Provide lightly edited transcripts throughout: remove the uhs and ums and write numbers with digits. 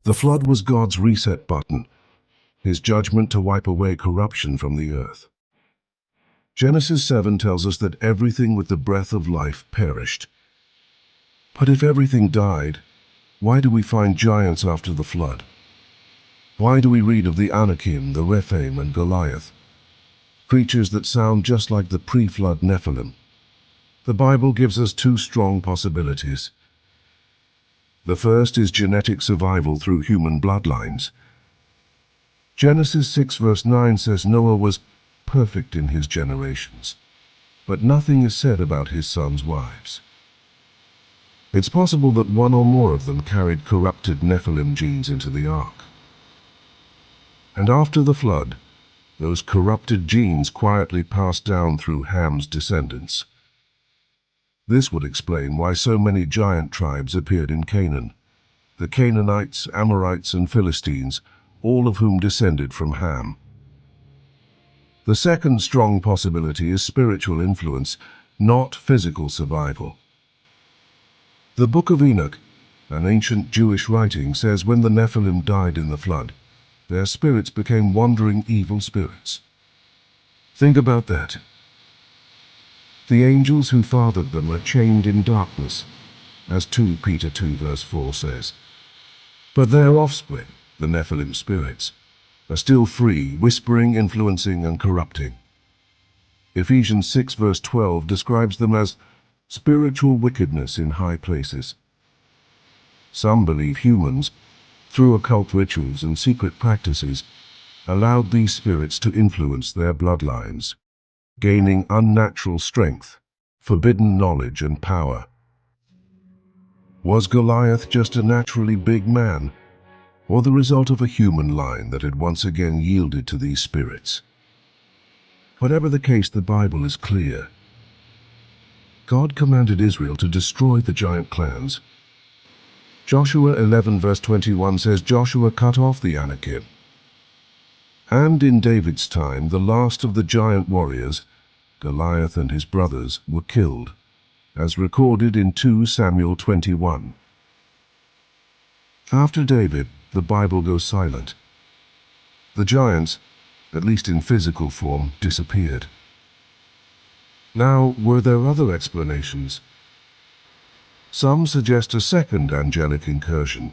The flood was God's reset button, his judgment to wipe away corruption from the earth. Genesis 7 tells us that everything with the breath of life perished. But if everything died, why do we find giants after the flood? Why do we read of the Anakim, the Rephaim, and Goliath, creatures that sound just like the pre-flood Nephilim? The Bible gives us two strong possibilities. The first is genetic survival through human bloodlines. Genesis 6 verse 9 says Noah was perfect in his generations, but nothing is said about his sons' wives. It's possible that one or more of them carried corrupted Nephilim genes into the ark. And after the flood, those corrupted genes quietly passed down through Ham's descendants. This would explain why so many giant tribes appeared in Canaan: the Canaanites, Amorites, and Philistines, all of whom descended from Ham. The second strong possibility is spiritual influence, not physical survival. The Book of Enoch, an ancient Jewish writing, says when the Nephilim died in the flood, their spirits became wandering evil spirits. Think about that. The angels who fathered them are chained in darkness, as 2 Peter 2 verse 4 says. But their offspring, the Nephilim spirits, are still free, whispering, influencing, and corrupting. Ephesians 6 verse 12 describes them as spiritual wickedness in high places. Some believe humans, through occult rituals and secret practices, allowed these spirits to influence their bloodlines, gaining unnatural strength, forbidden knowledge, and power. Was Goliath just a naturally big man, or the result of a human line that had once again yielded to these spirits? Whatever the case, the Bible is clear. God commanded Israel to destroy the giant clans. Joshua 11 verse 21 says Joshua cut off the Anakim. And in David's time, the last of the giant warriors, Goliath and his brothers, were killed, as recorded in 2 Samuel 21. After David, the Bible goes silent. The giants, at least in physical form, disappeared. Now, were there other explanations? Some suggest a second angelic incursion,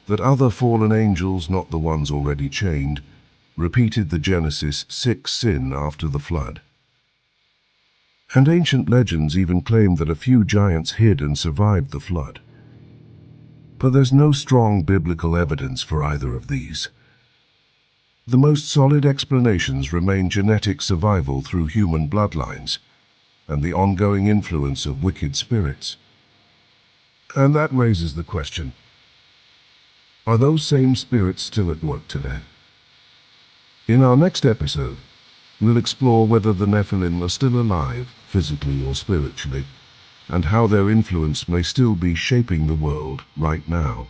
that other fallen angels, not the ones already chained, repeated the Genesis 6 sin after the flood. And ancient legends even claim that a few giants hid and survived the flood. But there's no strong biblical evidence for either of these. The most solid explanations remain genetic survival through human bloodlines and the ongoing influence of wicked spirits. And that raises the question, are those same spirits still at work today? In our next episode, we'll explore whether the Nephilim are still alive, physically or spiritually, and how their influence may still be shaping the world right now.